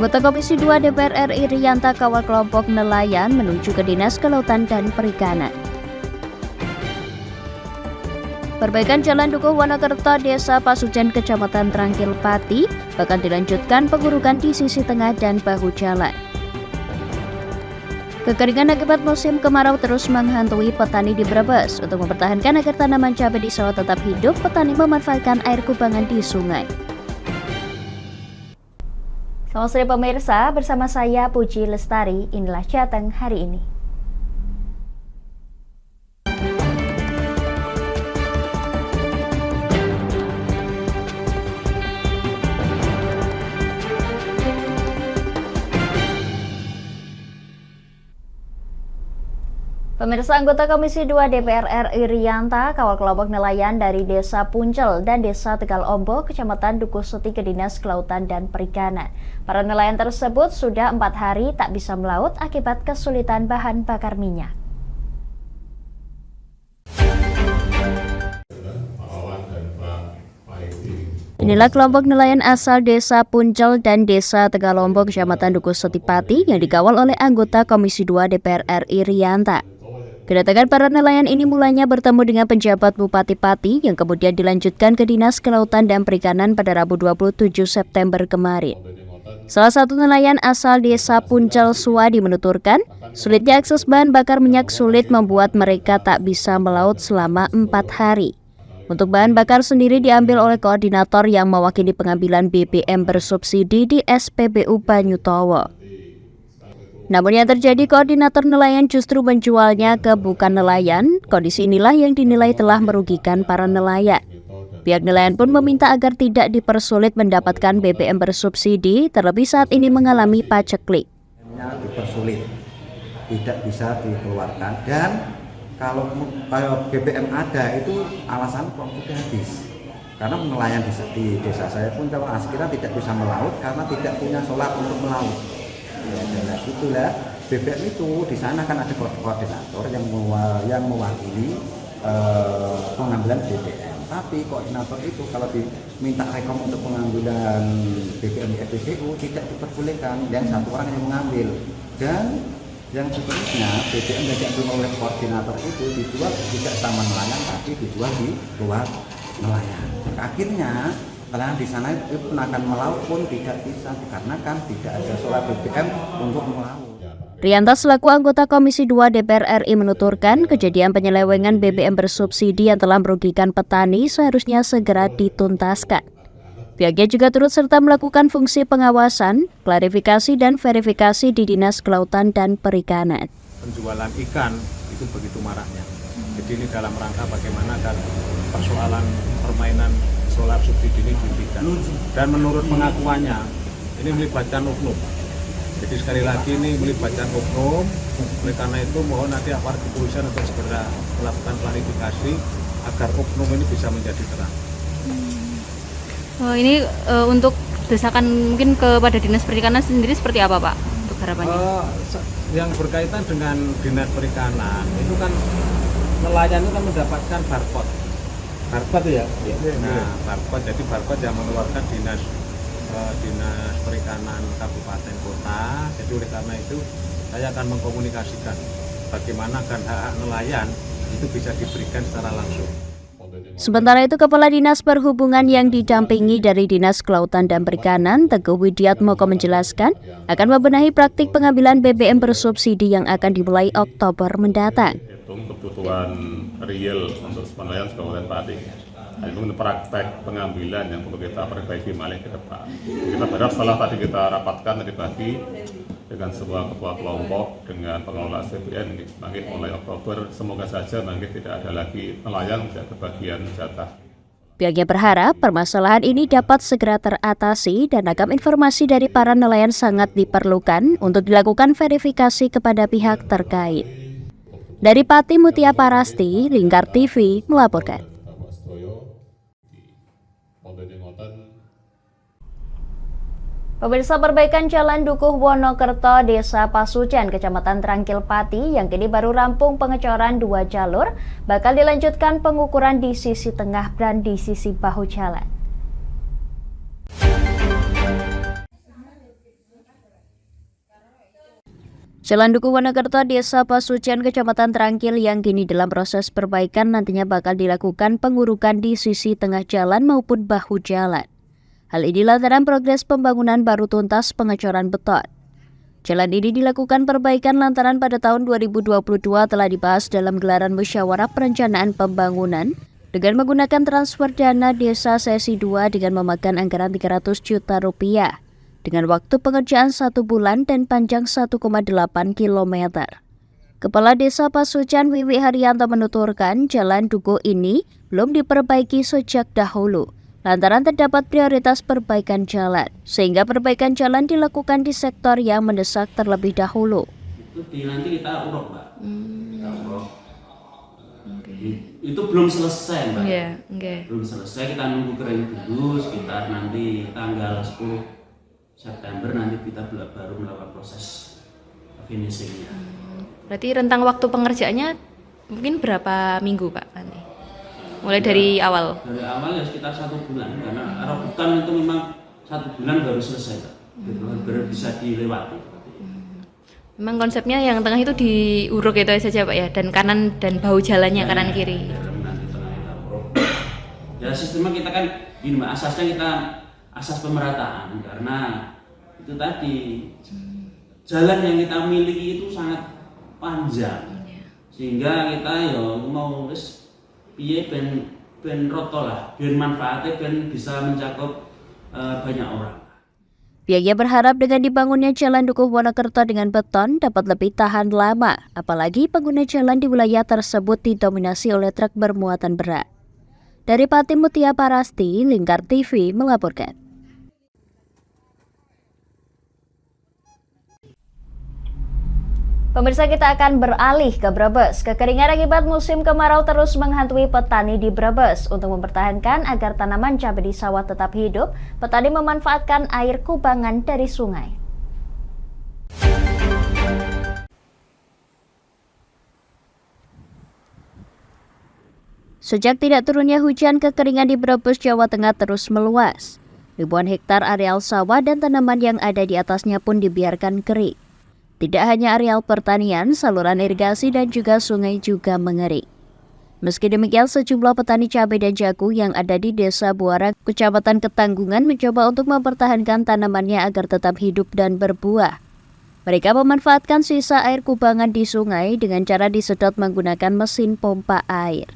Anggota Komisi 2 DPR RI Rianta kawal kelompok nelayan menuju ke Dinas Kelautan dan Perikanan. Perbaikan Jalan Dukuh Wonokerto, Desa Pasujan, Kecamatan Trangkil Pati, bahkan dilanjutkan pengurukan di sisi tengah dan bahu jalan. Kekeringan akibat musim kemarau terus menghantui petani di Brebes. Untuk mempertahankan agar tanaman cabai di sawah tetap hidup, petani memanfaatkan air kubangan di sungai. Selamat sore pemirsa, bersama saya Puji Lestari, inilah Jateng hari ini. Pemirsa, anggota Komisi 2 DPR RI Rianta kawal kelompok nelayan dari Desa Puncel dan Desa Tegal Ombo, Kecamatan Dukuhseti ke Dinas Kelautan dan Perikanan. Para nelayan tersebut sudah 4 hari tak bisa melaut akibat kesulitan bahan bakar minyak. Inilah kelompok nelayan asal Desa Puncel dan Desa Tegal Ombo, Kecamatan Dukuhseti Pati yang dikawal oleh anggota Komisi 2 DPR RI Rianta. Kedatangan para nelayan ini mulanya bertemu dengan penjabat Bupati Pati yang kemudian dilanjutkan ke Dinas Kelautan dan Perikanan pada Rabu 27 September kemarin. Salah satu nelayan asal Desa Puncel, Suwadi, menuturkan sulitnya akses bahan bakar minyak sulit membuat mereka tak bisa melaut selama 4 hari. Untuk bahan bakar sendiri diambil oleh koordinator yang mewakili pengambilan BBM bersubsidi di SPBU Banyutowo. Namun yang terjadi, koordinator nelayan justru menjualnya ke bukan nelayan. Kondisi inilah yang dinilai telah merugikan para nelayan. Pihak nelayan pun meminta agar tidak dipersulit mendapatkan BBM bersubsidi, terlebih saat ini mengalami paceklik. Dipersulit, tidak bisa dikeluarkan, dan kalau BBM ada itu alasan kok sudah habis. Karena nelayan di desa saya pun kalau akhirnya tidak bisa melaut karena tidak punya solar untuk melaut. Ya, dan itulah BBM itu di sana kan ada koordinator yang mewakili pengambilan BBM. Tapi koordinator itu kalau diminta rekom untuk pengambilan BBM di SPBU tidak diperbolehkan, dan satu orang yang mengambil. Dan yang seterusnya BBM yang diambil oleh koordinator itu dijual tidak sama nelayan, tapi dijual di luar nelayan. Akhirnya nelayan di sana itu pun akan melaut pun tidak bisa dikarenakan tidak ada solar BBM untuk melaut. Rianta selaku anggota Komisi 2 DPR RI menuturkan kejadian penyelewengan BBM bersubsidi yang telah merugikan petani seharusnya segera dituntaskan. Pihaknya juga turut serta melakukan fungsi pengawasan, klarifikasi dan verifikasi di Dinas Kelautan dan Perikanan. Penjualan ikan itu begitu maraknya. Jadi ini dalam rangka bagaimana agar persoalan permainan solar subsidi ini dihentikan. Dan menurut pengakuannya ini melibatkan oknum. Jadi sekali lagi ini melibatkan oknum. Oleh karena itu mohon nanti aparat kepolisian untuk segera melakukan klarifikasi agar oknum ini bisa menjadi terang. Ini untuk desakan mungkin kepada Dinas Perikanan sendiri seperti apa, Pak? Untuk harapannya? Yang berkaitan dengan Dinas Perikanan itu kan nelayan itu kan mendapatkan barcode ya. Nah, barcode, jadi barcode yang mengeluarkan dinas perikanan kabupaten kota. Jadi oleh karena itu saya akan mengkomunikasikan bagaimana agar hak nelayan itu bisa diberikan secara langsung. Sementara itu, Kepala Dinas Perhubungan yang didampingi dari Dinas Kelautan dan Perikanan, Teguh Widiatmoko, menjelaskan akan membenahi praktik pengambilan BBM bersubsidi yang akan dimulai Oktober mendatang. Kebutuhan real untuk nelayan Kabupaten Pati. Itu praktek pengambilan yang perlu kita perbaiki malih ke depan. Kita berharap setelah tadi kita rapatkan tadi pagi dengan semua ketua kelompok dengan pengelola CBN mungkin mulai Oktober semoga saja mungkin tidak ada lagi nelayan tidak kebagian jatah. Pihaknya berharap permasalahan ini dapat segera teratasi dan ragam informasi dari para nelayan sangat diperlukan untuk dilakukan verifikasi kepada pihak terkait. Dari Pati, Mutia Parasti, Lingkar TV melaporkan. Pemirsa, perbaikan Jalan Dukuh Wonokerto, Desa Pasujan, Kecamatan Trangkil Pati yang kini baru rampung pengecoran 2 jalur bakal dilanjutkan pengukuran di sisi tengah dan di sisi bahu jalan. Jalan Dukuh Wonokerto, Desa Pasucian, Kecamatan Trangkil yang kini dalam proses perbaikan nantinya bakal dilakukan pengurukan di sisi tengah jalan maupun bahu jalan. Hal ini lantaran progres pembangunan baru tuntas pengecoran beton. Jalan ini dilakukan perbaikan lantaran pada tahun 2022 telah dibahas dalam gelaran musyawarah perencanaan pembangunan dengan menggunakan transfer dana desa sesi 2 dengan memakan anggaran 300 juta rupiah. Dengan waktu pengerjaan 1 bulan dan panjang 1,8 km. Kepala Desa Pasucian Wiwi Haryanto menuturkan jalan Dukuh ini belum diperbaiki sejak dahulu, lantaran terdapat prioritas perbaikan jalan, sehingga perbaikan jalan dilakukan di sektor yang mendesak terlebih dahulu. Itu nanti kita uruk, Mbak. Kita uruk. Itu belum selesai, Mbak. Belum selesai, kita nunggu kering dulu sekitar nanti tanggal 10 September nanti kita baru melakukan proses finishingnya. Berarti rentang waktu pengerjaannya mungkin berapa minggu, Pak? Nanti mulai dari awal? Dari awal ya sekitar 1 bulan, karena hutan itu memang 1 bulan baru selesai, Pak. Baru bisa dilewati. Memang konsepnya yang tengah itu diuruk itu saja, Pak ya, dan kanan dan bahu jalannya ya, kanan kiri. Nanti tengah kita uruk. Ya sistemnya kita kan ini, Mbak, asasnya kita asas pemerataan, karena itu tadi jalan yang kita miliki itu sangat panjang, sehingga kita ya mau piye ben roto lah, ben manfaatnya ben bisa mencakup banyak orang. Pihaknya berharap dengan dibangunnya Jalan Dukuh Wonokerto dengan beton dapat lebih tahan lama, apalagi pengguna jalan di wilayah tersebut didominasi oleh truk bermuatan berat. Dari Pati Mutia Parasti, Lingkar TV melaporkan. Pemirsa, kita akan beralih ke Brebes. Kekeringan akibat musim kemarau terus menghantui petani di Brebes. Untuk mempertahankan agar tanaman cabai di sawah tetap hidup, petani memanfaatkan air kubangan dari sungai. Sejak tidak turunnya hujan, kekeringan di Brebes, Jawa Tengah terus meluas. Ribuan hektar areal sawah dan tanaman yang ada di atasnya pun dibiarkan kering. Tidak hanya areal pertanian, saluran irigasi dan juga sungai juga mengering. Meski demikian, sejumlah petani cabai dan jagung yang ada di Desa Buara, Kecamatan Ketanggungan mencoba untuk mempertahankan tanamannya agar tetap hidup dan berbuah. Mereka memanfaatkan sisa air kubangan di sungai dengan cara disedot menggunakan mesin pompa air.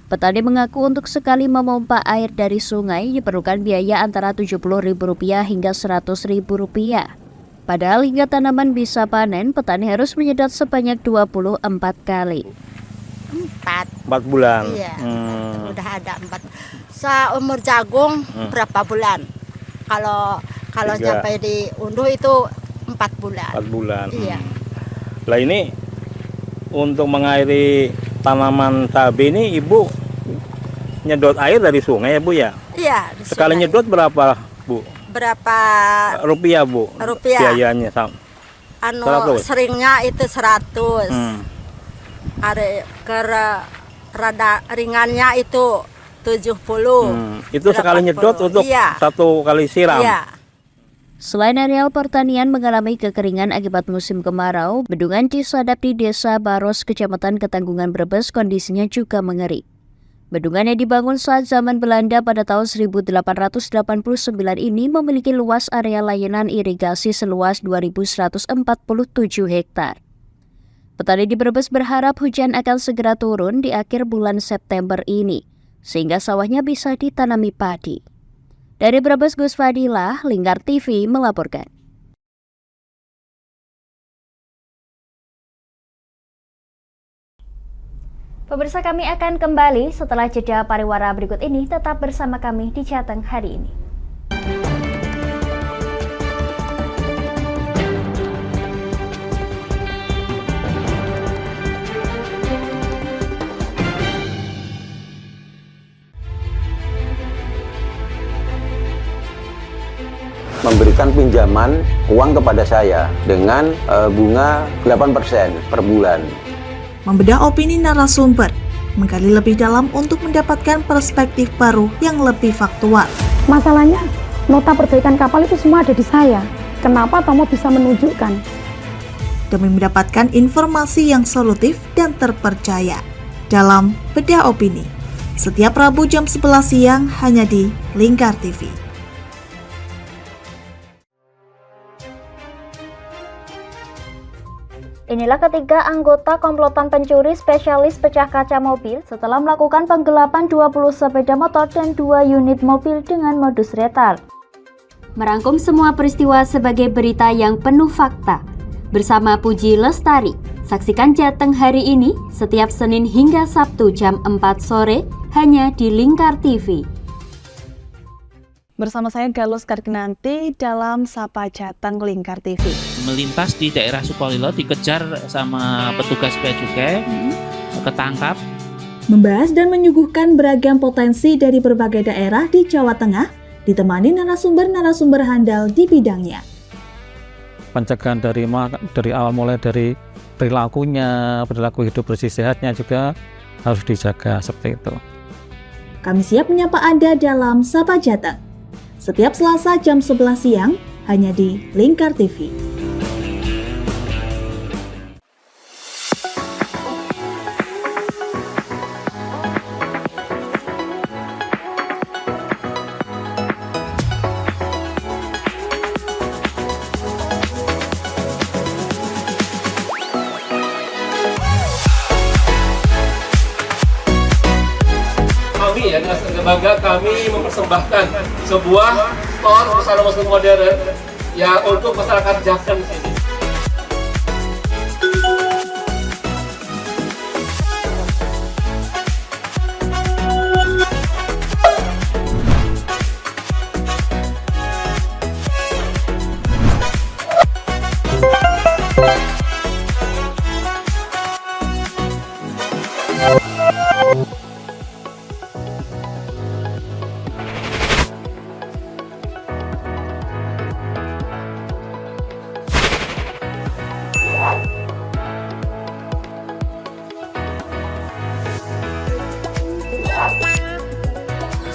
Petani mengaku untuk sekali memompa air dari sungai diperlukan biaya antara Rp70.000 hingga Rp100.000. Padahal hingga tanaman bisa panen, petani harus menyedot sebanyak 24 kali. 4 bulan? Iya, udah ada 4. Seumur jagung berapa bulan? Kalau cabai diunduh itu 4 bulan. 4 bulan. Iya. Lah ini untuk mengairi tanaman cabai ini Ibu nyedot air dari sungai ya Bu ya? Iya. Sekali nyedot berapa Bu? Berapa rupiah Bu? Rupiah. Biayanya seringnya itu 100. Rada ringannya itu 70. Itu sekali nyedot untuk satu kali siram. Iya. Selain areal pertanian mengalami kekeringan akibat musim kemarau, bendungan Cisadap di Desa Baros, Kecamatan Ketanggungan, Brebes kondisinya juga mengering. Bendungan yang dibangun saat zaman Belanda pada tahun 1889 ini memiliki luas area layanan irigasi seluas 2.147 hektar. Petani di Brebes berharap hujan akan segera turun di akhir bulan September ini, sehingga sawahnya bisa ditanami padi. Dari Brebes, Gus Fadilah, Lingkar TV melaporkan. Pemirsa, kami akan kembali setelah jeda pariwara berikut ini. Tetap bersama kami di Jateng hari ini. Memberikan pinjaman uang kepada saya dengan bunga 8% per bulan. Membedah opini narasumber, menggali lebih dalam untuk mendapatkan perspektif baru yang lebih faktual. Masalahnya, nota perbaikan kapal itu semua ada di saya. Kenapa Tomo bisa menunjukkan? demi mendapatkan informasi yang solutif dan terpercaya. Dalam Bedah Opini, setiap Rabu jam 11 siang hanya di Lingkar TV. Inilah ketiga anggota komplotan pencuri spesialis pecah kaca mobil setelah melakukan penggelapan 20 sepeda motor dan 2 unit mobil dengan modus retard. Merangkum semua peristiwa sebagai berita yang penuh fakta. Bersama Puji Lestari, saksikan Jateng hari ini setiap Senin hingga Sabtu jam 4 sore hanya di Lingkar TV. Bersama saya Galus Kargnanti dalam Sapa Jateng Lingkar TV. Melintas di daerah Sukolilo dikejar sama petugas bea cukai, ketangkap. Membahas dan menyuguhkan beragam potensi dari berbagai daerah di Jawa Tengah, ditemani narasumber-narasumber handal di bidangnya. Pencegahan dari awal mulai dari perilaku hidup bersih sehatnya juga harus dijaga seperti itu. Kami siap menyapa Anda dalam Sapa Jateng. Setiap Selasa jam 11 siang hanya di Lingkar TV. Kami ya, dengan bangga kami mempersembahkan sebuah store busana muslim modern yang untuk masyarakat Jateng sini.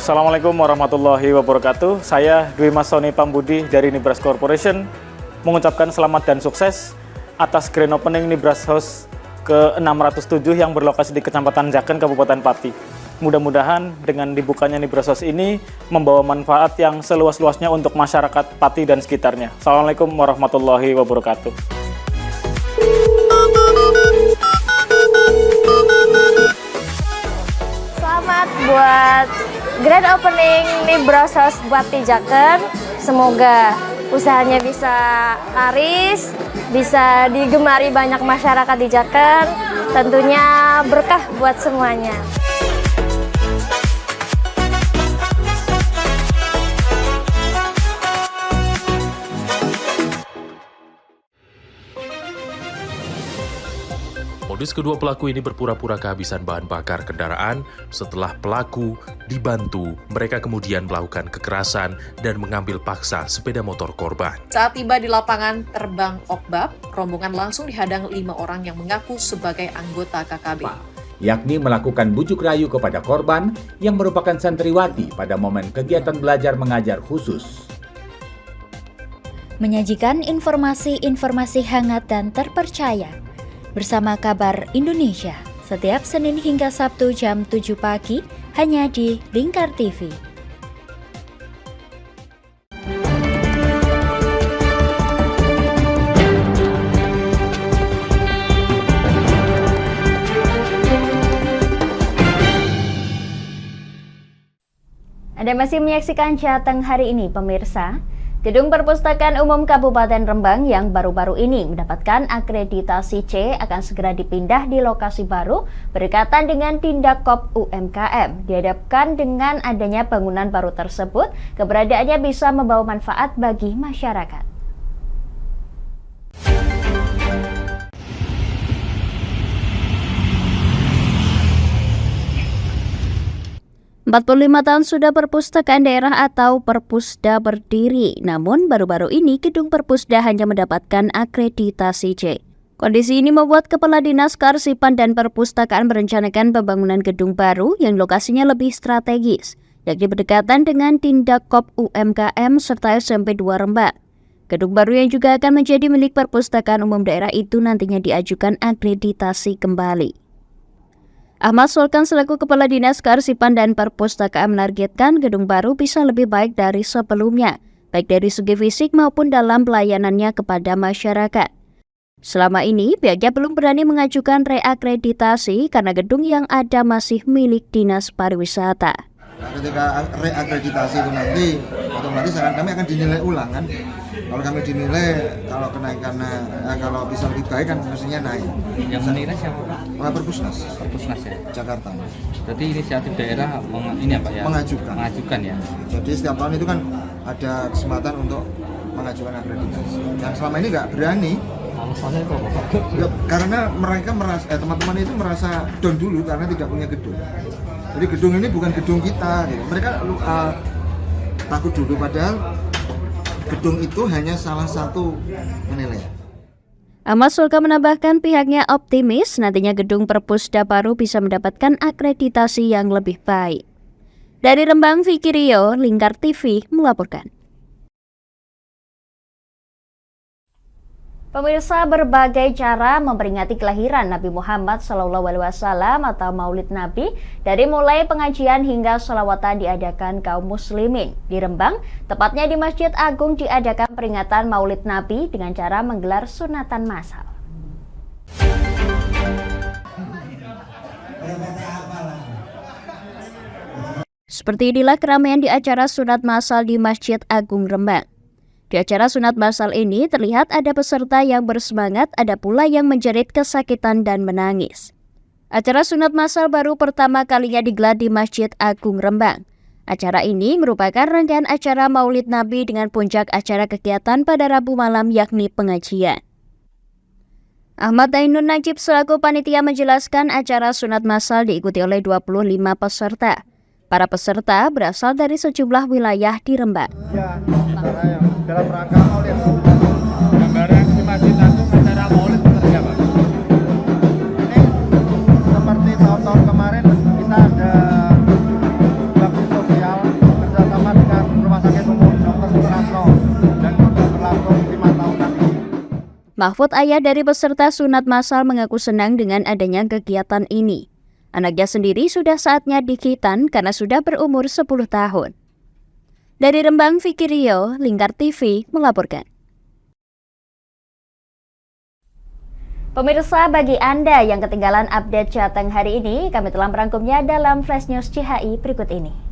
Assalamualaikum warahmatullahi wabarakatuh. Saya Dwi Mas Sony Pambudi dari Nibras Corporation mengucapkan selamat dan sukses atas grand opening Nibras House ke-607 yang berlokasi di Kecamatan Jaken, Kabupaten Pati. Mudah-mudahan dengan dibukanya Nibras House ini membawa manfaat yang seluas-luasnya untuk masyarakat Pati dan sekitarnya. Assalamualaikum warahmatullahi wabarakatuh. Selamat buat grand opening Nibras House buat di Jaken. Semoga usahanya bisa laris, bisa digemari banyak masyarakat di Jaken. Tentunya berkah buat semuanya. Modus kedua pelaku ini berpura-pura kehabisan bahan bakar kendaraan. Setelah pelaku dibantu, mereka kemudian melakukan kekerasan dan mengambil paksa sepeda motor korban. Saat tiba di lapangan terbang Okbab, rombongan langsung dihadang 5 orang yang mengaku sebagai anggota KKB. Yakni melakukan bujuk rayu kepada korban yang merupakan santriwati pada momen kegiatan belajar mengajar khusus. Menyajikan informasi-informasi hangat dan terpercaya bersama Kabar Indonesia setiap Senin hingga Sabtu jam 7 pagi hanya di Lingkar TV. Anda masih menyaksikan Jateng hari ini, pemirsa. Gedung Perpustakaan Umum Kabupaten Rembang yang baru-baru ini mendapatkan akreditasi C akan segera dipindah di lokasi baru berdekatan dengan tindak KOP UMKM. Dihadapkan dengan adanya bangunan baru tersebut, keberadaannya bisa membawa manfaat bagi masyarakat. 45 tahun sudah perpustakaan daerah atau Perpusda berdiri, namun baru-baru ini gedung Perpusda hanya mendapatkan akreditasi C. Kondisi ini membuat Kepala Dinas Kearsipan dan Perpustakaan merencanakan pembangunan gedung baru yang lokasinya lebih strategis, yakni berdekatan dengan tindak KOP UMKM serta SMP 2 Rembang. Gedung baru yang juga akan menjadi milik Perpustakaan Umum Daerah itu nantinya diajukan akreditasi kembali. Ahmad Sulkan selaku Kepala Dinas Kearsipan dan Perpustakaan menargetkan gedung baru bisa lebih baik dari sebelumnya, baik dari segi fisik maupun dalam pelayanannya kepada masyarakat. Selama ini, pihaknya belum berani mengajukan reakreditasi karena gedung yang ada masih milik Dinas Pariwisata. Ketika reakreditasi itu nanti, otomatis kami akan dinilai ulang kan. Kalau kami dinilai, kalau kenaikannya, kalau bisa lebih baik kan mestinya naik. Yang menilai siapa Pak? Perpusnas. Perpusnas ya? Jakarta. Berarti inisiatif daerah ini apa ya? Mengajukan ya? Jadi setiap tahun itu kan ada kesempatan untuk mengajukan akreditasi. Yang selama ini nggak berani. Alasannya itu apa? Karena mereka merasa, teman-teman itu merasa down dulu karena tidak punya gedung. Jadi gedung ini bukan gedung kita. Gitu. Mereka takut dulu, padahal gedung itu hanya salah satu penilaian. Ahmad Sulkan menambahkan pihaknya optimis nantinya gedung Perpusda baru bisa mendapatkan akreditasi yang lebih baik. Dari Rembang, Vicky Rio, Lingkar TV melaporkan. Pemirsa, berbagai cara memperingati kelahiran Nabi Muhammad SAW atau Maulid Nabi, dari mulai pengajian hingga sholawatan diadakan kaum muslimin. Di Rembang, tepatnya di Masjid Agung diadakan peringatan Maulid Nabi dengan cara menggelar sunatan massal. Seperti inilah keramaian di acara sunat massal di Masjid Agung Rembang. Di acara sunat massal ini terlihat ada peserta yang bersemangat, ada pula yang menjerit kesakitan dan menangis. Acara sunat massal baru pertama kalinya digelar di Masjid Agung Rembang. Acara ini merupakan rangkaian acara Maulid Nabi dengan puncak acara kegiatan pada Rabu malam yakni pengajian. Ahmad Ainun Najib selaku panitia menjelaskan acara sunat massal diikuti oleh 25 peserta. Para peserta berasal dari sejumlah wilayah di Rembang. Ya, dalam rangka Maulid. Gambaran di Masjid Agung acara Maulid seperti apa? Ini seperti tahun-tahun kemarin kita ada bakti sosial bersama dengan Rumah Sakit Umum Dr. Suprapto dan sudah berlangsung 5 tahun lagi. Mahfud, ayah dari peserta sunat massal, mengaku senang dengan adanya kegiatan ini. Anaknya sendiri sudah saatnya dikhitan karena sudah berumur 10 tahun. Dari Rembang, Vicky Rio, Lingkar TV melaporkan. Pemirsa, bagi Anda yang ketinggalan update Jateng hari ini, kami telah merangkumnya dalam Flash News CHI berikut ini.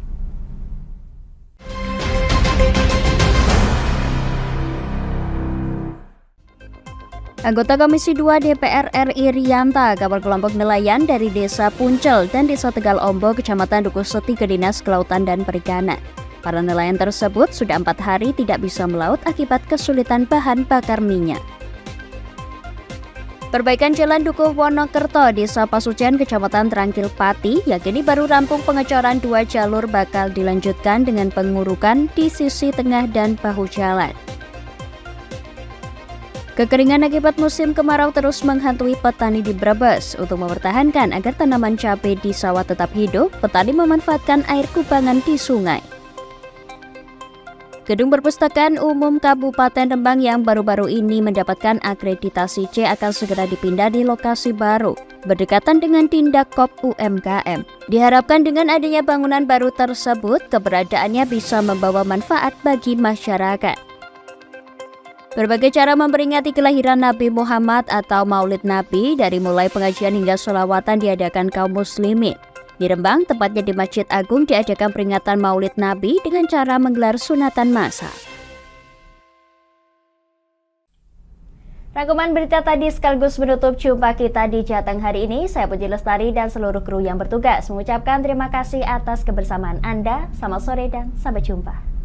Anggota Komisi 2 DPR RI Rianta kapal kelompok nelayan dari Desa Puncel dan Desa Tegal Ombo, Kecamatan Dukuseti ke Dinas Kelautan dan Perikanan. Para nelayan tersebut sudah 4 hari tidak bisa melaut akibat kesulitan bahan bakar minyak. Perbaikan Jalan Dukuh Wonokerto, Desa Pasucian, Kecamatan Trangkil Pati, yang kini baru rampung pengecoran 2 jalur bakal dilanjutkan dengan pengurukan di sisi tengah dan bahu jalan. Kekeringan akibat musim kemarau terus menghantui petani di Brebes. Untuk mempertahankan agar tanaman cabai di sawah tetap hidup, petani memanfaatkan air kubangan di sungai. Gedung Perpustakaan Umum Kabupaten Rembang yang baru-baru ini mendapatkan akreditasi C akan segera dipindah di lokasi baru, berdekatan dengan Tindakop UMKM. Diharapkan dengan adanya bangunan baru tersebut, keberadaannya bisa membawa manfaat bagi masyarakat. Berbagai cara memperingati kelahiran Nabi Muhammad atau Maulid Nabi, dari mulai pengajian hingga sholawatan diadakan kaum muslimin. Di Rembang, tepatnya di Masjid Agung, diadakan peringatan Maulid Nabi dengan cara menggelar sunatan massal. Rangkuman berita tadi sekaligus menutup jumpa kita di Jateng hari ini. Saya Puji Lestari dan seluruh kru yang bertugas mengucapkan terima kasih atas kebersamaan Anda. Selamat sore dan sampai jumpa.